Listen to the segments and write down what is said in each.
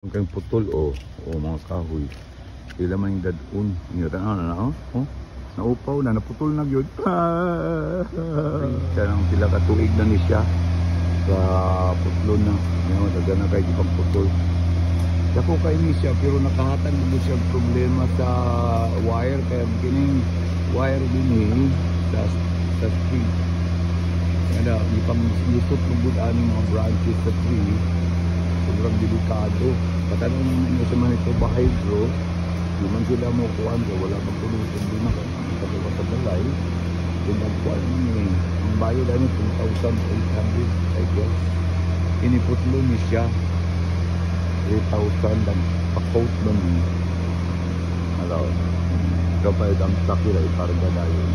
Kang putol o mga kahoy. Sila man yung dadun. Ingatan na oh. Naupaw na, naputol na yun. Siya nang sila katuig na ni siya. Sa putlon na. Daga na kayo ibang putol. Siya ko kayo ni siya, pero nakahatan mo siya problema sa wire. Kaya beginning wire din sa tree. Kaya ipang lusot ng budaning mga branches sa tree. Sobrang delikado. Patanong naman sa mga ito bahay bro. Di man sila mo kuhan ko. Wala bang tulungan din na kung sa balay. Kung nagkuhan naman ang bayad ano 2,800 I guess. Iniputlo ni siya 3,000 lang pa-coat ba ni alaw. Kapag ang sakila iparga dahil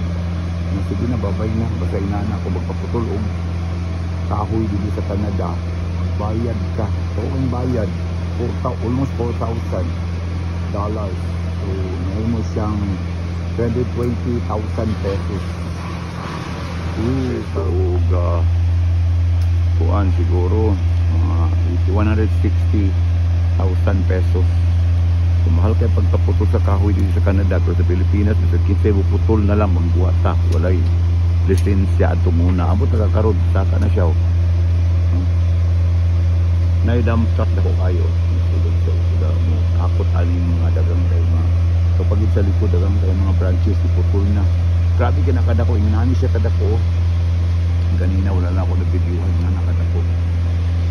sige na babay na. Basta inana ako magpaputol kahoy dito sa Canada. Bayad ka. So ang bayad almost $4,000. So ngayon mo siyang 120,000 pesos. So kuan siguro 160,000 pesos. So mahal kayo pagkaputol sa kahoy dito sa Canada. Pero sa Pilipinas sa 15 putol na lang magbuwata. Walay lisensya ato muna. Abot nakakaroon saka na siya. Naidamtak na ko kayo. Sudah mo akot aning mga dagang kayo mga kapag sa likod dagang kayo mga branches iputol na. Grabe ka nakadako. Inani siya kadako. Ganina wala na ako nabidyohan na nakadako.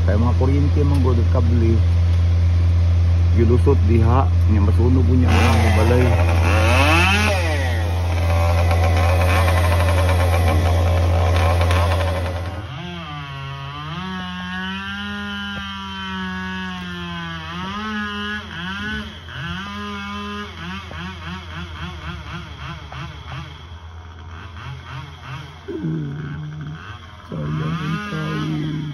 Kaya mga kuryente mga bro kable gilusot diha niya masunog niya mga balay. Sayang ang kahoy.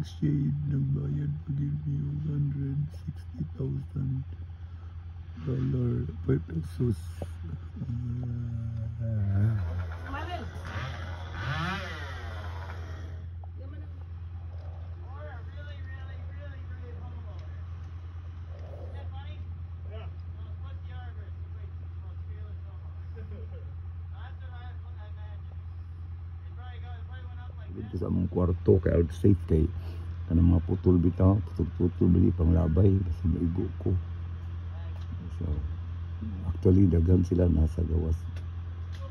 Shade nagbayad pag-give me $160,000 pesos. Dito sa among kwarto kaya safe kay kanang mga putol bitaw, putol bili pang labay kasi maigo ko. So actually dagan sila nasa gawas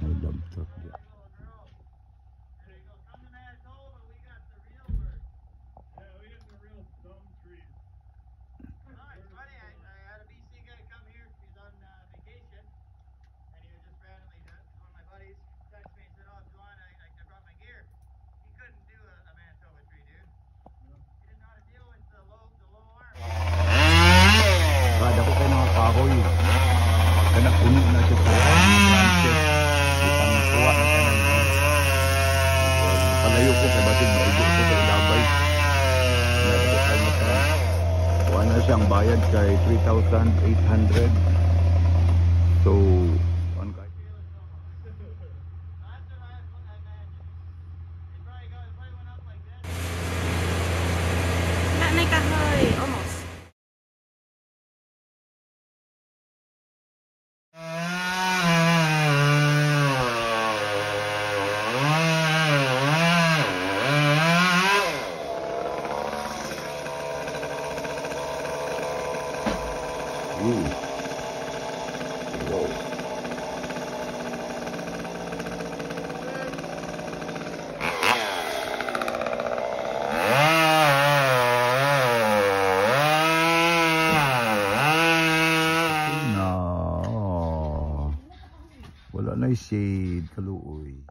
may dump truck diya. Kada ko kayo mga kahoy kanak puno na siya sa branches itang kuha na palayo ko kay batid maigo ko sa labay kuha na siyang bayad kay 3,800. So Nay kahoy, almost. Wow. Wala na shade kaluoy.